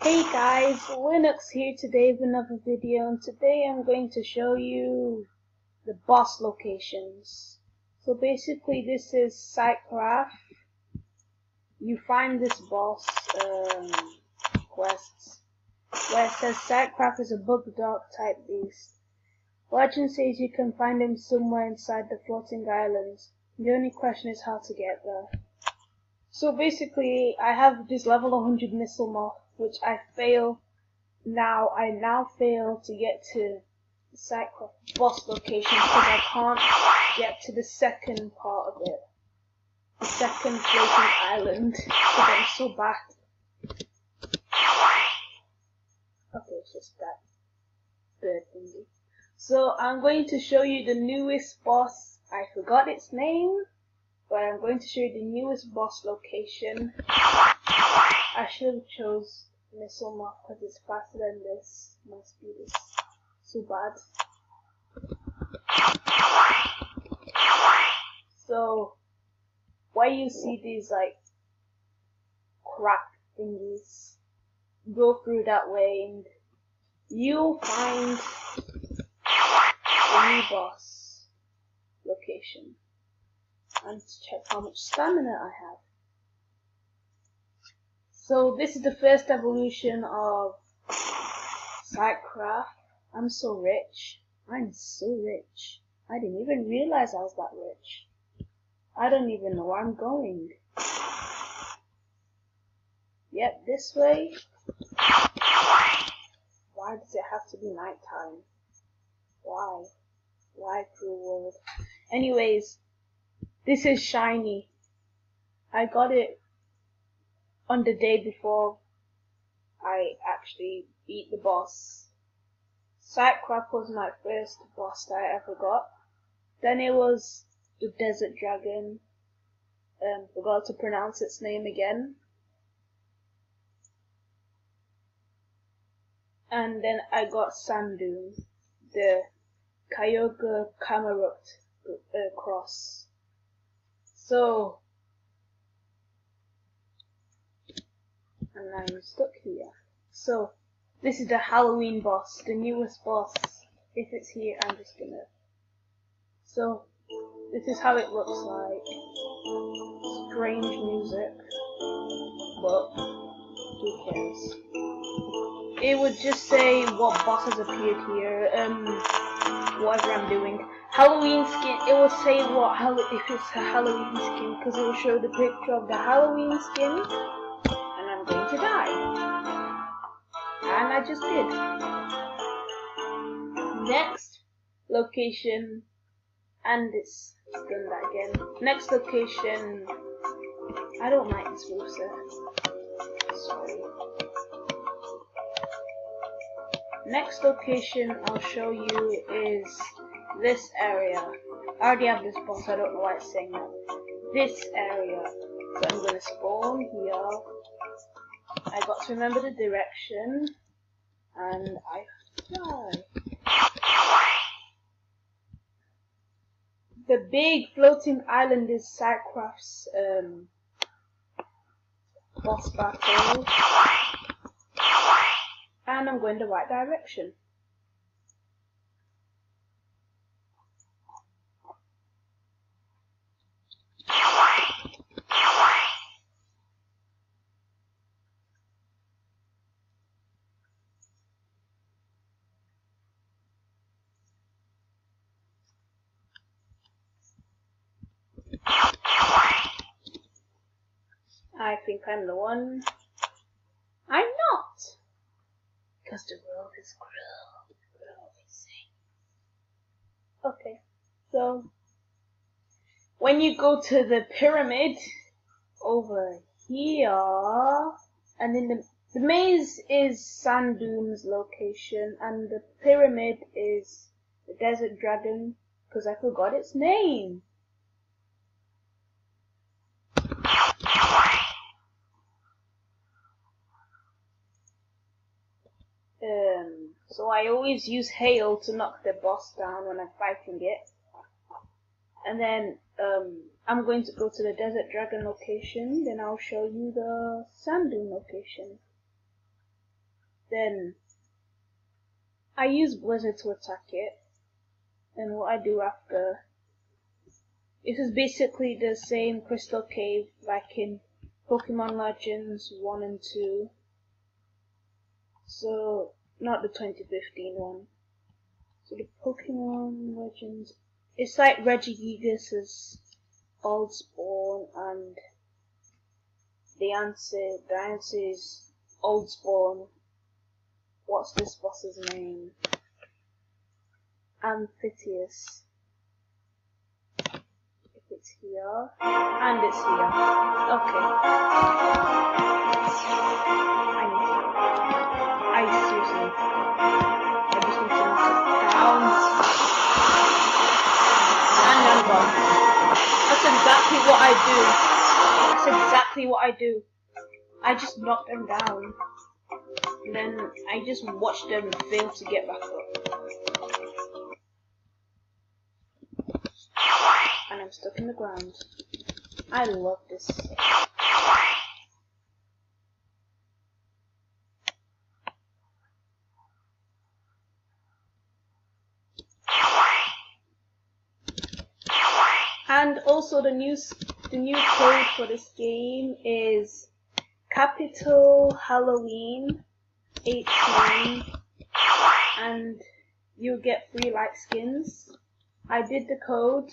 Hey guys, Linux here today with another video, and today I'm going to show you the boss locations. So basically this is Sitecraft. You find this boss quests where it says Sitecraft is a bug dog type beast. Legend says you can find him somewhere inside the floating islands. The only question is how to get there. So basically I have this level 100 missile moth, which I fail now. I now fail to get to the Sitecraft boss location because I can't get to the second part of it. The second floating island, because I'm so bad. Okay, it's just that bird thingy. So I'm going to show you the newest boss. I forgot its name, but I'm going to show you the newest boss location. I should have chose Missile Moth because it's faster than this. My speed is so bad. So, where you see these like crack thingies, go through that way and you'll find the new boss location. And to check how much stamina I have. So this is the first evolution of Sitecraft. I'm so rich. I'm so rich. I didn't even realize I was that rich. I don't even know where I'm going. Yep, this way. Why does it have to be nighttime? Why? Why, cruel world? Anyways, this is shiny. I got it on the day before I actually beat the boss. Sitecraft was my first boss that I ever got. Then it was the Desert Dragon. Forgot to pronounce its name again. And then I got Sandune, the Kyogre Camerupt cross. So, and I'm stuck here. So, this is the Halloween boss, the newest boss. If it's here, I'm just gonna. So, this is how it looks like. Strange music, but who cares? It would just say what bosses appeared here, whatever I'm doing. Halloween skin, it will say if it's a Halloween skin, because it will show the picture of the Halloween skin, and I'm going to die. And I just did. Next location, and it's done that again. Next location, I don't like this rooster. Sorry. Next location I'll show you is this area. I already have this boss, I don't know why it's saying that. This area. So I'm gonna spawn here. I got to remember the direction, and I die. The big floating island is Sitecraft's boss battle. And I'm going the right direction. I think I'm the one. I'm not! Because the world is cruel. Cruel, they say. Okay, so when you go to the pyramid over here, and then the maze is Sandune's location, and the pyramid is the Desert Dragon, because I forgot its name. So I always use hail to knock the boss down when I'm fighting it. And then I'm going to go to the Desert Dragon location, then I'll show you the Sandune location. then I use Blizzard to attack it. And what I do after, this is basically the same Crystal Cave like in Pokemon Legends 1 and 2. So, not the 2015 one. So the Pokemon Legends, it's like Regigigas' old spawn and the answer is old spawn. What's this boss's name? Amphitheus. If it's here, and it's here. Okay. I seriously, I just need to knock it down. And I'm gone. That's exactly what I do. That's exactly what I do. I just knock them down. And then I just watch them fail to get back up. And I'm stuck in the ground. I love this. And also the new code for this game is Capital Halloween 18, and you get free light skins. I did the code,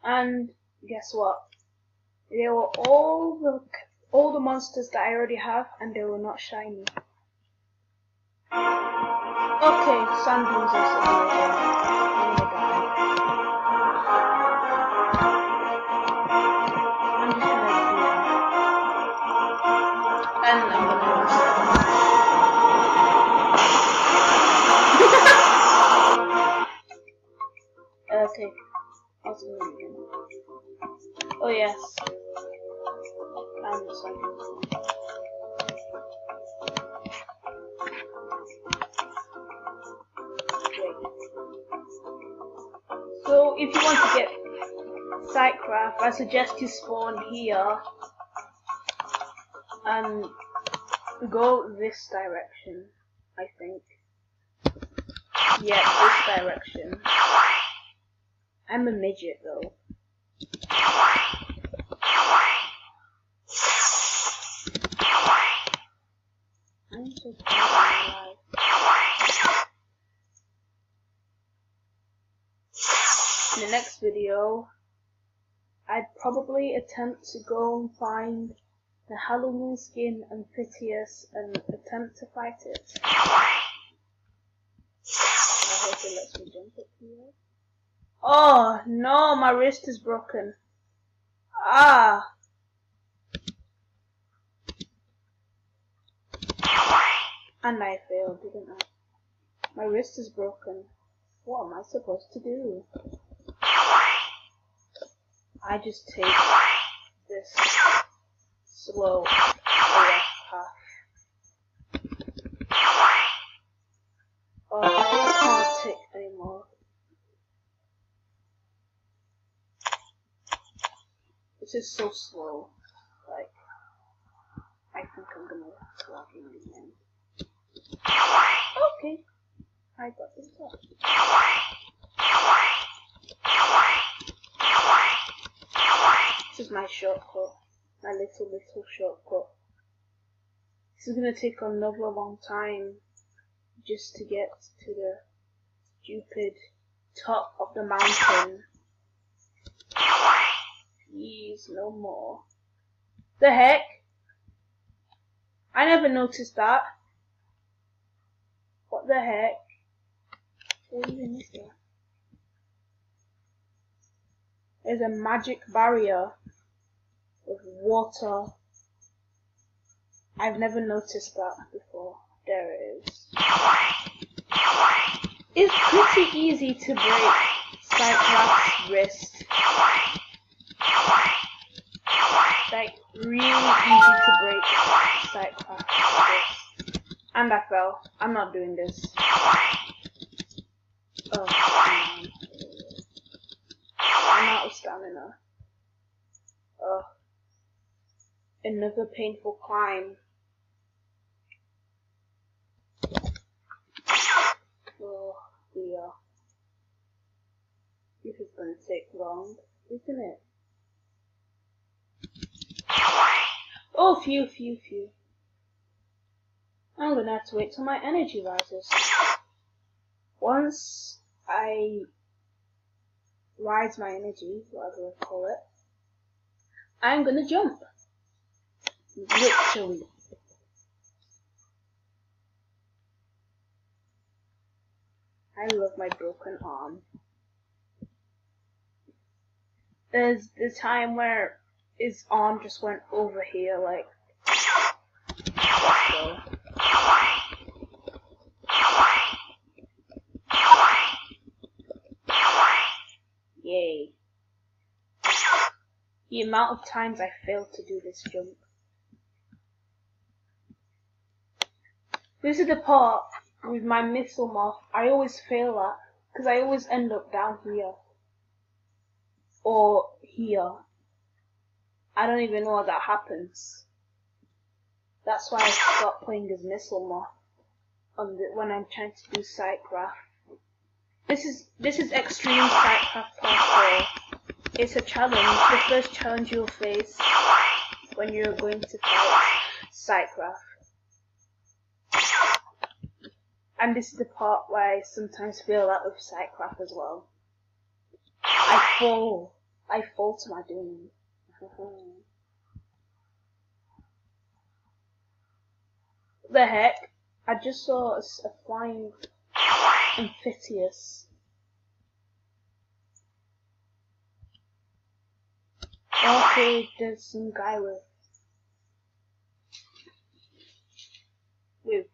and guess what? They were all the monsters that I already have, and they were not shiny. Okay, Sunbeam's also here. I'm gonna die. I'm just gonna do that. And I'm gonna lose Okay, I'll do it again. Oh yes. I'm sorry. So if you want to get Sightcraft, I suggest you spawn here and go this direction, I think. Yeah, this direction. I'm a midget though. I'm so tired of my life. In the next video, I'd probably attempt to go and find the Halloween skin Amphitheus and attempt to fight it. I hope it lets me jump up here. Oh no, my wrist is broken. Ah! And I failed, didn't I? My wrist is broken. What am I supposed to do? I just take this slow AF path. Oh, I can't take anymore. This is so slow. Like, I think I'm gonna log in again. Okay, I got this up. This is my shortcut, my little shortcut. This is gonna take another long time just to get to the stupid top of the mountain. Please, no more. The heck? I never noticed that. What the heck? What even is there? There's a magic barrier with water. I've never noticed that before. There it is. It's pretty easy to break Sightcraft's wrist. Like, really easy to break Sightcraft's wrist. And I fell. I'm not doing this. Oh, man. I'm out of stamina. Oh. Another painful climb. gonna take long, isn't it? Oh, phew. I'm gonna have to wait till my energy rises. Once I rise my energy, whatever I call it, I'm gonna jump. Literally. I love my broken arm. There's the time where his arm just went over here, like. Let's go. Yay. The amount of times I failed to do this jump. This is the part with my missile moth I always fail at, because I always end up down here. Or here. I don't even know how that happens. That's why I stopped playing as missile moth when I'm trying to do Sightcraft. This is extreme Sightcraft parkour. It's a challenge, the first challenge you'll face when you're going to fight Sightcraft. And this is the part where I sometimes fail out with Sightcraft as well. I fall to my doom. The heck? I just saw a flying Amphitheus. Okay, there's some guy with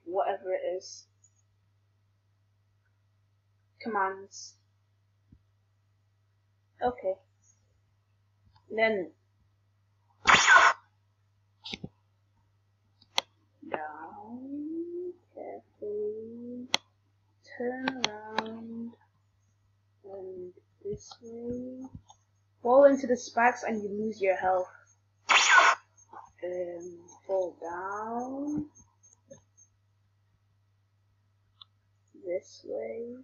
whatever it is. Commands. Okay. Then down, carefully, turn around, and this way. Fall into the spikes and you lose your health. Fall down. This way.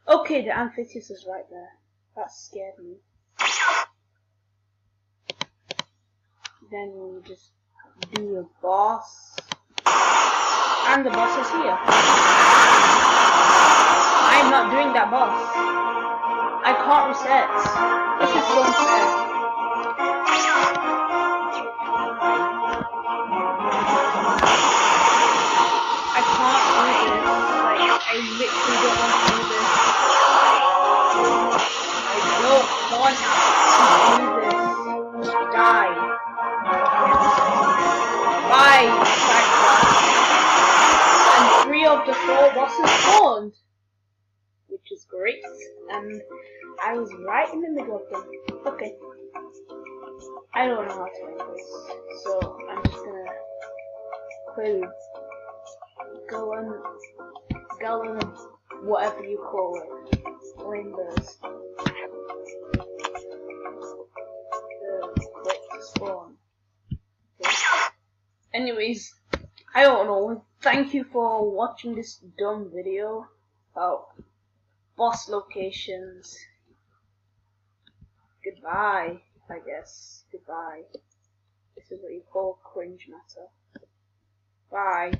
Okay, the Amphitheus is right there. That scared me. Then we just do a boss. And the boss is here. I'm not doing that boss. I can't reset. This is so unfair. I can't do this. Like, I literally don't want to do this. I don't want to do this. Die. Bye, Sightcraft. And 3 of the 4 bosses spawned. Which is great. And I was right in the middle of them. Okay. I don't know how to end this. So I'm just gonna quickly go on whatever you call it. Flamers. Quick spawn. Okay. Anyways, I don't know. Thank you for watching this dumb video about boss locations. Goodbye, I guess. Goodbye. This is what you call cringe matter. Bye.